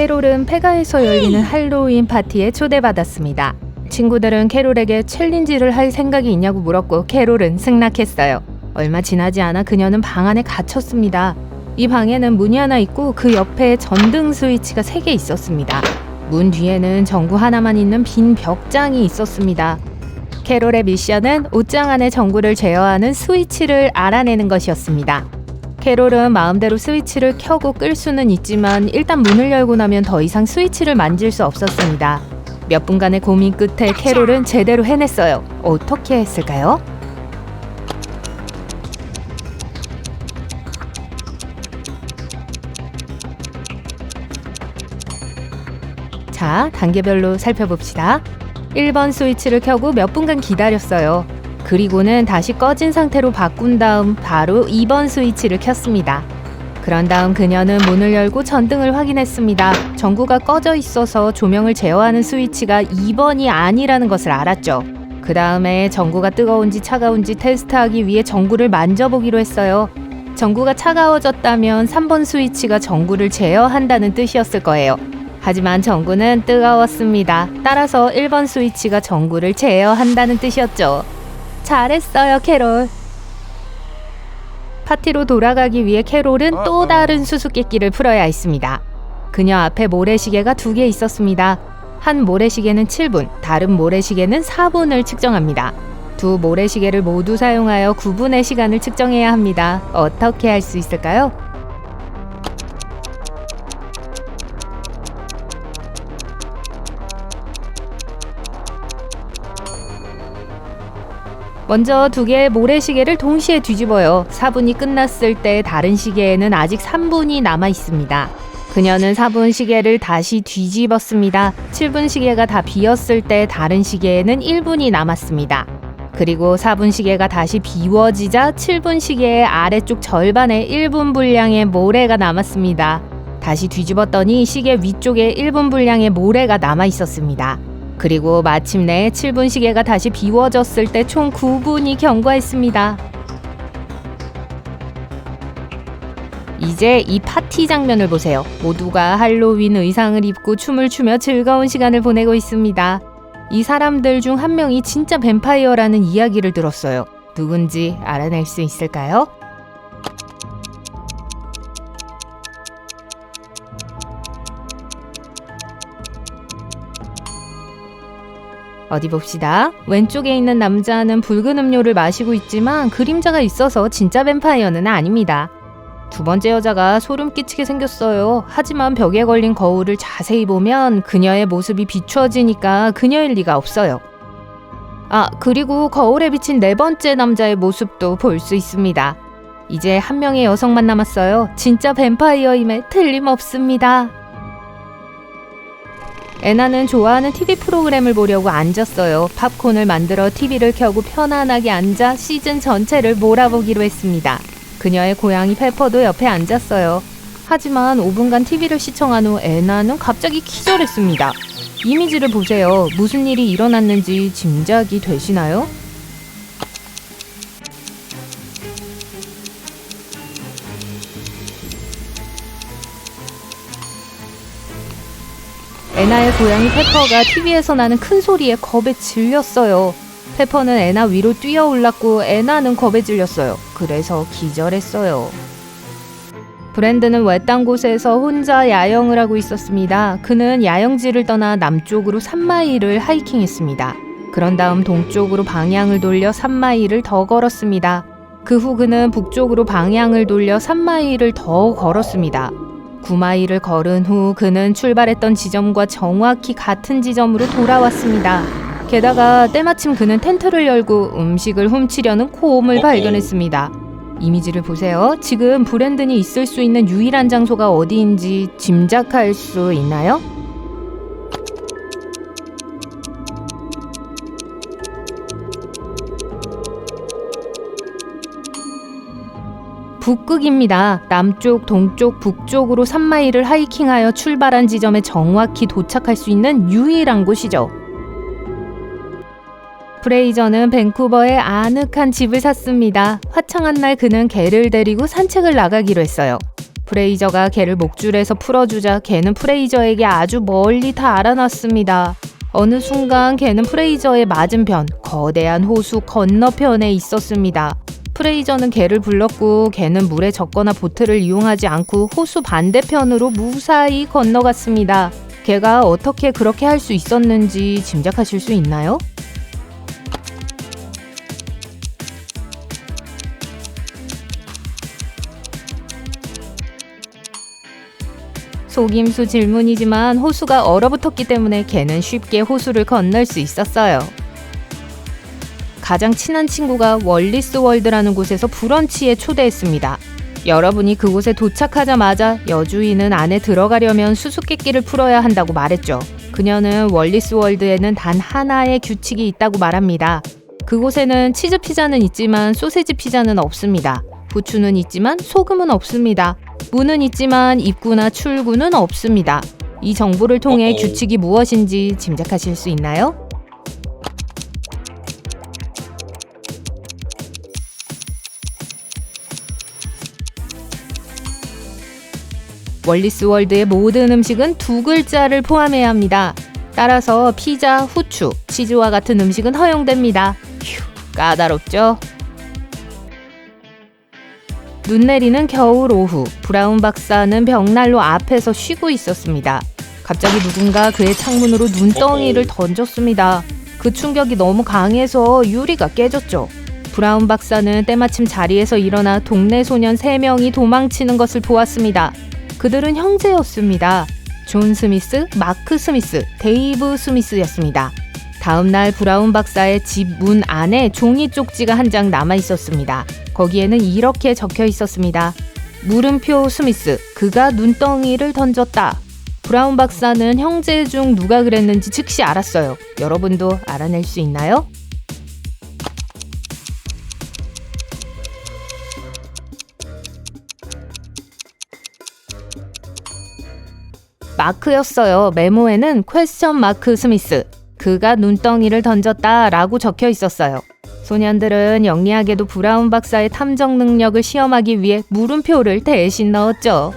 캐롤은 폐가에서 열리는 할로윈 파티에 초대받았습니다. 친구들은 캐롤에게 챌린지를 할 생각이 있냐고 물었고 캐롤은 승낙했어요. 얼마 지나지 않아 그녀는 방 안에 갇혔습니다. 이 방에는 문이 하나 있고 그 옆에 전등 스위치가 3개 있었습니다. 문 뒤에는 전구 하나만 있는 빈 벽장이 있었습니다. 캐롤의 미션은 옷장 안에 전구를 제어하는 스위치를 알아내는 것이었습니다. 캐롤은 마음대로 스위치를 켜고 끌 수는 있지만 일단 문을 열고 나면 더 이상 스위치를 만질 수 없었습니다. 몇 분간의 고민 끝에 캐롤은 제대로 해냈어요. 어떻게 했을까요? 자, 단계별로 살펴봅시다. 1번 스위치를 켜고 몇 분간 기다렸어요. 그리고는 다시 꺼진 상태로 바꾼 다음 바로 2번 스위치를 켰습니다. 그런 다음 그녀는 문을 열고 전등을 확인했습니다. 전구가 꺼져 있어서 조명을 제어하는 스위치가 2번이 아니라는 것을 알았죠. 그 다음에 전구가 뜨거운지 차가운지 테스트하기 위해 전구를 만져보기로 했어요. 전구가 차가워졌다면 3번 스위치가 전구를 제어한다는 뜻이었을 거예요. 하지만 전구는 뜨거웠습니다. 따라서 1번 스위치가 전구를 제어한다는 뜻이었죠. 잘했어요, 캐롤. 파티로 돌아가기 위해 캐롤은 또 다른 수수께끼를 풀어야 했습니다. 그녀 앞에 모래시계가 2개 있었습니다. 한 모래시계는 7분, 다른 모래시계는 4분을 측정합니다. 두 모래시계를 모두 사용하여 9분의 시간을 측정해야 합니다. 어떻게 할 수 있을까요? 먼저 2개의 모래시계를 동시에 뒤집어요. 4분이 끝났을 때 다른 시계에는 아직 3분이 남아 있습니다. 그녀는 4분 시계를 다시 뒤집었습니다. 7분 시계가 다 비었을 때 다른 시계에는 1분이 남았습니다. 그리고 4분 시계가 다시 비워지자 7분 시계의 아래쪽 절반의 1분 분량의 모래가 남았습니다. 다시 뒤집었더니 시계 위쪽에 1분 분량의 모래가 남아 있었습니다. 그리고 마침내 7분 시계가 다시 비워졌을 때 총 9분이 경과했습니다. 이제 이 파티 장면을 보세요. 모두가 할로윈 의상을 입고 춤을 추며 즐거운 시간을 보내고 있습니다. 이 사람들 중 한 명이 진짜 뱀파이어라는 이야기를 들었어요. 누군지 알아낼 수 있을까요? 어디 봅시다. 왼쪽에 있는 남자는 붉은 음료를 마시고 있지만 그림자가 있어서 진짜 뱀파이어는 아닙니다. 두 번째 여자가 소름 끼치게 생겼어요. 하지만 벽에 걸린 거울을 자세히 보면 그녀의 모습이 비춰지니까 그녀일 리가 없어요. 그리고 거울에 비친 네 번째 남자의 모습도 볼 수 있습니다. 이제 한 명의 여성만 남았어요. 진짜 뱀파이어임에 틀림없습니다. 애나는 좋아하는 TV 프로그램을 보려고 앉았어요. 팝콘을 만들어 TV를 켜고 편안하게 앉아 시즌 전체를 몰아보기로 했습니다. 그녀의 고양이 페퍼도 옆에 앉았어요. 하지만 5분간 TV를 시청한 후 애나는 갑자기 기절했습니다. 이미지를 보세요. 무슨 일이 일어났는지 짐작이 되시나요? 애나의 고양이 페퍼가 TV에서 나는 큰 소리에 겁에 질렸어요. 페퍼는 애나 위로 뛰어올랐고 애나는 겁에 질렸어요. 그래서 기절했어요. 브랜드는 외딴 곳에서 혼자 야영을 하고 있었습니다. 그는 야영지를 떠나 남쪽으로 3마일을 하이킹했습니다. 그런 다음 동쪽으로 방향을 돌려 3마일을 더 걸었습니다. 그 후 그는 북쪽으로 방향을 돌려 3마일을 더 걸었습니다. 9마일을 걸은 후 그는 출발했던 지점과 정확히 같은 지점으로 돌아왔습니다. 게다가 때마침 그는 텐트를 열고 음식을 훔치려는 곰을 발견했습니다. 이미지를 보세요. 지금 브랜든이 있을 수 있는 유일한 장소가 어디인지 짐작할 수 있나요? 북극입니다. 남쪽, 동쪽, 북쪽으로 3마일을 하이킹하여 출발한 지점에 정확히 도착할 수 있는 유일한 곳이죠. 프레이저는 밴쿠버에 아늑한 집을 샀습니다. 화창한 날 그는 개를 데리고 산책을 나가기로 했어요. 프레이저가 걔를 목줄에서 풀어주자 걔는 프레이저에게 아주 멀리 다 알아놨습니다. 어느 순간 걔는 프레이저의 맞은편, 거대한 호수 건너편에 있었습니다. 프레이저는 걔를 불렀고 걔는 물에 젖거나 보트를 이용하지 않고 호수 반대편으로 무사히 건너갔습니다. 걔가 어떻게 그렇게 할 수 있었는지 짐작하실 수 있나요? 속임수 질문이지만 호수가 얼어붙었기 때문에 걔는 쉽게 호수를 건널 수 있었어요. 가장 친한 친구가 월리스 월드라는 곳에서 브런치에 초대했습니다. 여러분이 그곳에 도착하자마자 여주인은 안에 들어가려면 수수께끼를 풀어야 한다고 말했죠. 그녀는 월리스 월드에는 단 하나의 규칙이 있다고 말합니다. 그곳에는 치즈 피자는 있지만 소세지 피자는 없습니다. 부추는 있지만 소금은 없습니다. 문은 있지만 입구나 출구는 없습니다. 이 정보를 통해 규칙이 무엇인지 짐작하실 수 있나요? 월리스 월드의 모든 음식은 두 글자를 포함해야 합니다. 따라서 피자, 후추, 치즈와 같은 음식은 허용됩니다. 휴, 까다롭죠? 눈 내리는 겨울 오후, 브라운 박사는 벽난로 앞에서 쉬고 있었습니다. 갑자기 누군가 그의 창문으로 눈덩이를 던졌습니다. 그 충격이 너무 강해서 유리가 깨졌죠. 브라운 박사는 때마침 자리에서 일어나 동네 소년 3명이 도망치는 것을 보았습니다. 그들은 형제였습니다. 존 스미스, 마크 스미스, 데이브 스미스였습니다. 다음 날 브라운 박사의 집 문 안에 종이 쪽지가 한 장 남아 있었습니다. 거기에는 이렇게 적혀 있었습니다. 물음표 스미스, 그가 눈덩이를 던졌다. 브라운 박사는 형제 중 누가 그랬는지 즉시 알았어요. 여러분도 알아낼 수 있나요? 마크였어요. 메모에는 퀘스천 마크 스미스, 그가 눈덩이를 던졌다 라고 적혀 있었어요. 소년들은 영리하게도 브라운 박사의 탐정 능력을 시험하기 위해 물음표를 대신 넣었죠.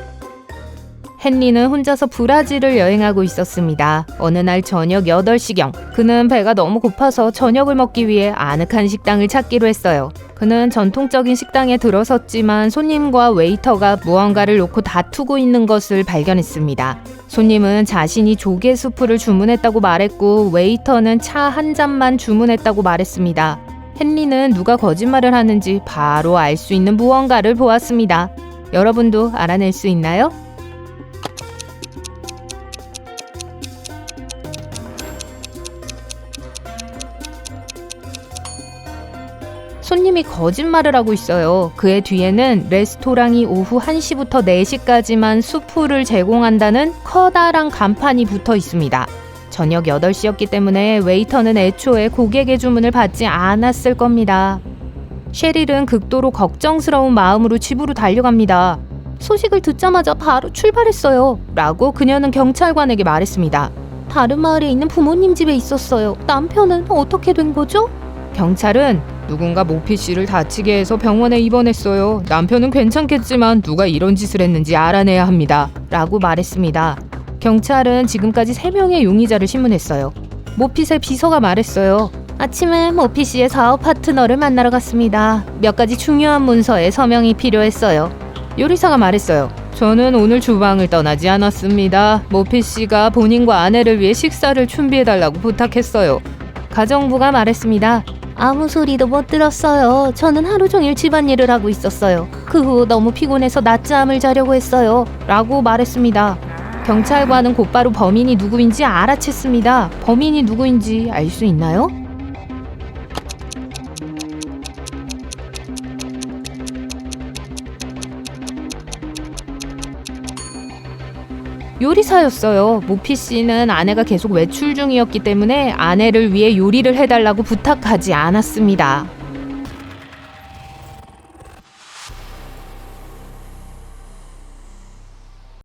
헨리는 혼자서 브라질을 여행하고 있었습니다. 어느 날 저녁 8시경, 그는 배가 너무 고파서 저녁을 먹기 위해 아늑한 식당을 찾기로 했어요. 그는 전통적인 식당에 들어섰지만 손님과 웨이터가 무언가를 놓고 다투고 있는 것을 발견했습니다. 손님은 자신이 조개 수프를 주문했다고 말했고 웨이터는 차 한 잔만 주문했다고 말했습니다. 헨리는 누가 거짓말을 하는지 바로 알 수 있는 무언가를 보았습니다. 여러분도 알아낼 수 있나요? 손님이 거짓말을 하고 있어요. 그의 뒤에는 레스토랑이 오후 1시부터 4시까지만 수프를 제공한다는 커다란 간판이 붙어 있습니다. 저녁 8시였기 때문에 웨이터는 애초에 고객의 주문을 받지 않았을 겁니다. 셰릴은 극도로 걱정스러운 마음으로 집으로 달려갑니다. 소식을 듣자마자 바로 출발했어요. 라고 그녀는 경찰관에게 말했습니다. 다른 마을에 있는 부모님 집에 있었어요. 남편은 어떻게 된 거죠? 경찰은 누군가 모피 씨를 다치게 해서 병원에 입원했어요. 남편은 괜찮겠지만 누가 이런 짓을 했는지 알아내야 합니다. 라고 말했습니다. 경찰은 지금까지 3명의 용의자를 신문했어요. 모핏의 비서가 말했어요. 아침에 모피 씨의 사업 파트너를 만나러 갔습니다. 몇 가지 중요한 문서에 서명이 필요했어요. 요리사가 말했어요. 저는 오늘 주방을 떠나지 않았습니다. 모피 씨가 본인과 아내를 위해 식사를 준비해달라고 부탁했어요. 가정부가 말했습니다. 아무 소리도 못 들었어요. 저는 하루 종일 집안일을 하고 있었어요. 그 후 너무 피곤해서 낮잠을 자려고 했어요. 라고 말했습니다. 경찰관은 곧바로 범인이 누구인지 알아챘습니다. 범인이 누구인지 알 수 있나요? 요리사였어요. 모피 씨는 아내가 계속 외출 중이었기 때문에 아내를 위해 요리를 해달라고 부탁하지 않았습니다.